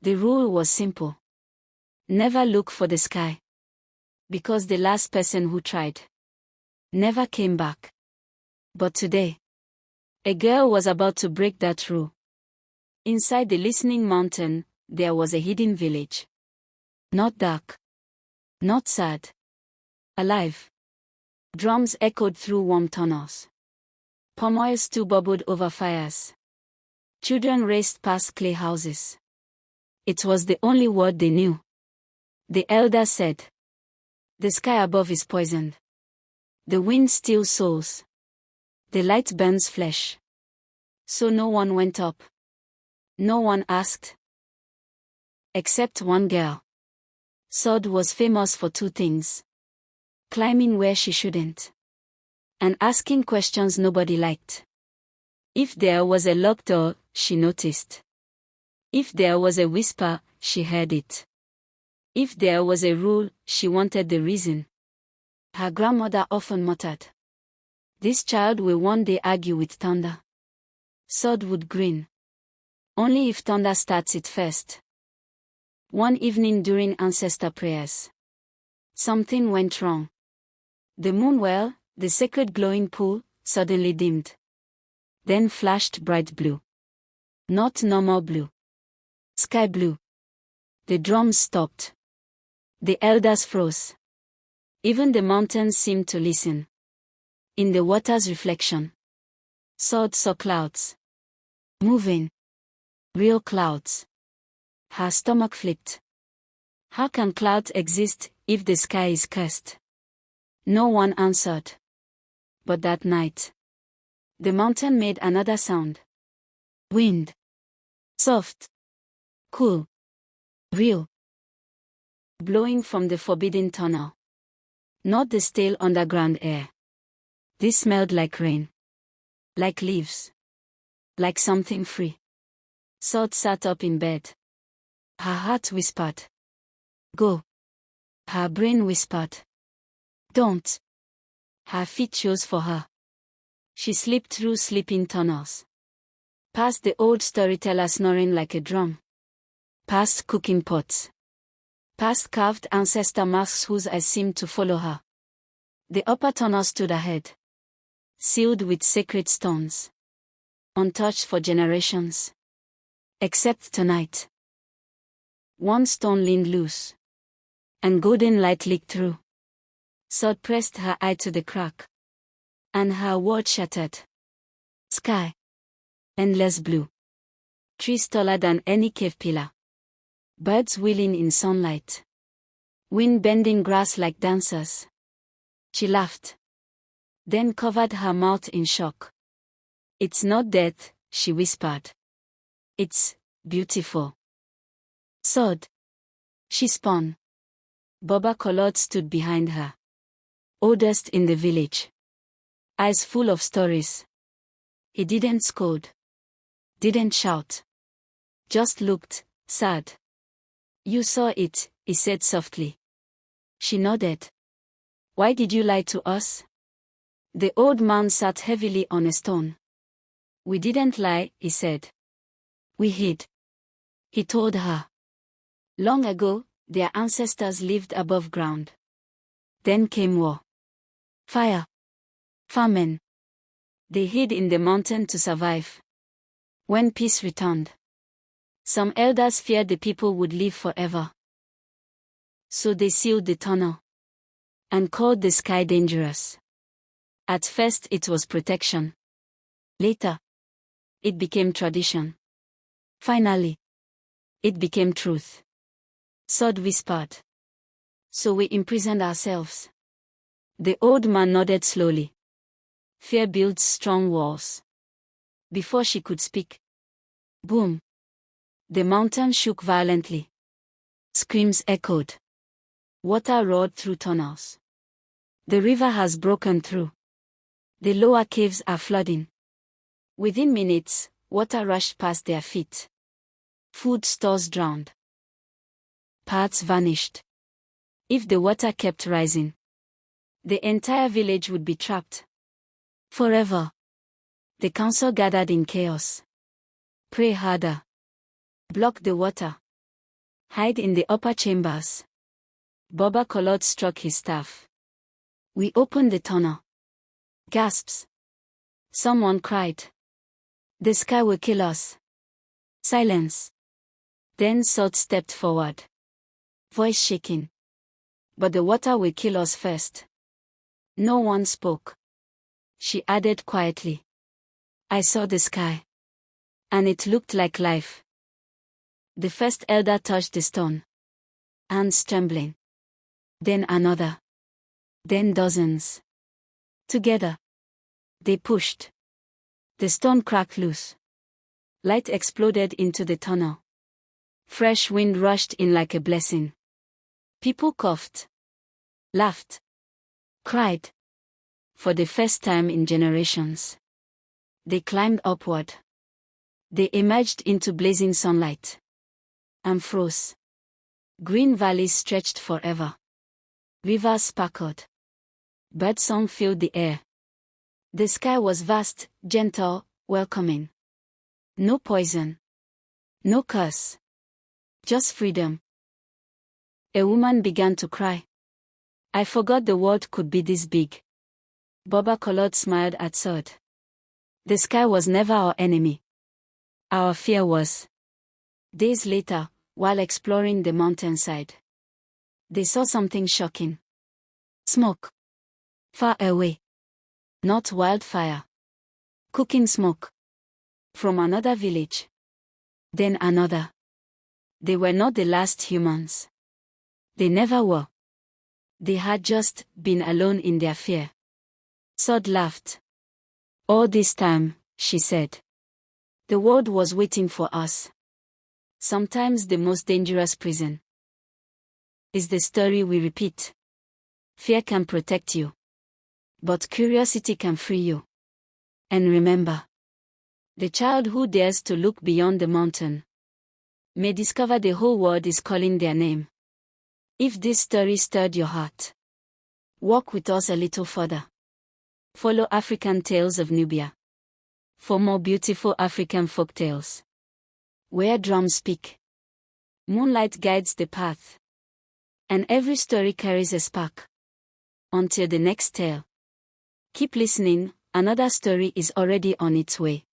The rule was simple. Never look for the sky. Because the last person who tried never came back. But today, a girl was about to break that rule. Inside the listening mountain, there was a hidden village. Not dark. Not sad. Alive. Drums echoed through warm tunnels. Palm oil stew bubbled over fires. Children raced past clay houses. It was the only word they knew. The elder said, "The sky above is poisoned. The wind steals souls. The light burns flesh." So no one went up. No one asked. Except one girl. Sod was famous for two things: climbing where she shouldn't, and asking questions nobody liked. If there was a locked door, she noticed. If there was a whisper, she heard it. If there was a rule, she wanted the reason. Her grandmother often muttered, "This child will one day argue with thunder." Sod would grin. Only if thunder starts it first. One evening during ancestor prayers, something went wrong. The moon well, the sacred glowing pool, suddenly dimmed. Then flashed bright blue. Not normal blue. Sky blue. The drums stopped. The elders froze. Even the mountains seemed to listen. In the water's reflection, Sod saw clouds. Moving. Real clouds. Her stomach flipped. How can clouds exist if the sky is cursed? No one answered. But that night, the mountain made another sound. Wind. Soft. Cool. Real. Blowing from the forbidden tunnel. Not the stale underground air. This smelled like rain. Like leaves. Like something free. Sod sat up in bed. Her heart whispered, "Go." Her brain whispered, "Don't." Her feet chose for her. She slipped through sleeping tunnels. Past the old storyteller snoring like a drum. Past cooking pots. Past carved ancestor masks whose eyes seemed to follow her. The upper tunnel stood ahead. Sealed with sacred stones. Untouched for generations. Except tonight. One stone leaned loose. And golden light leaked through. Sod pressed her eye to the crack. And her world shattered. Sky. Endless blue. Trees taller than any cave pillar. Birds wheeling in sunlight. Wind bending grass like dancers. She laughed. Then covered her mouth in shock. "It's not death," she whispered. "It's beautiful." Sod. She spun. Boba Collard stood behind her. Oldest in the village. Eyes full of stories. He didn't scold. Didn't shout. Just looked, sad. "You saw it," he said softly. She nodded. "Why did you lie to us?" The old man sat heavily on a stone. "We didn't lie," he said. "We hid." He told her. Long ago, their ancestors lived above ground. Then came war. Fire. Famine. They hid in the mountain to survive. When peace returned, some elders feared the people would live forever. So they sealed the tunnel. And called the sky dangerous. At first it was protection. Later, it became tradition. Finally, it became truth. Sod whispered. "So we imprisoned ourselves." The old man nodded slowly. Fear builds strong walls. Before she could speak, boom! The mountain shook violently. Screams echoed. Water roared through tunnels. The river has broken through. The lower caves are flooding. Within minutes, water rushed past their feet. Food stores drowned. Paths vanished. If the water kept rising, the entire village would be trapped. Forever. The council gathered in chaos. Pray harder. Block the water. Hide in the upper chambers. Baba Collard struck his staff. We opened the tunnel. Gasps. Someone cried. The sky will kill us. Silence. Then Sod stepped forward. Voice shaking. But the water will kill us first. No one spoke. She added quietly. I saw the sky. And it looked like life. The first elder touched the stone. Hands trembling. Then another. Then dozens. Together. They pushed. The stone cracked loose. Light exploded into the tunnel. Fresh wind rushed in like a blessing. People coughed. Laughed. Cried. For the first time in generations. They climbed upward. They emerged into blazing sunlight. And froze. Green valleys stretched forever. Rivers sparkled. Birdsong filled the air. The sky was vast, gentle, welcoming. No poison. No curse. Just freedom. A woman began to cry. I forgot the world could be this big. Baba Collard smiled at Sod. The sky was never our enemy. Our fear was. Days later, while exploring the mountainside, they saw something shocking. Smoke. Far away. Not wildfire. Cooking smoke. From another village. Then another. They were not the last humans. They never were. They had just been alone in their fear. Sod laughed. All this time, she said. The world was waiting for us. Sometimes the most dangerous prison is the story we repeat. Fear can protect you. But curiosity can free you. And remember, the child who dares to look beyond the mountain may discover the whole world is calling their name. If this story stirred your heart, walk with us a little further. Follow African Tales of Nubia for more beautiful African folk tales. Where drums speak, moonlight guides the path, and every story carries a spark. Until the next tale, keep listening, another story is already on its way.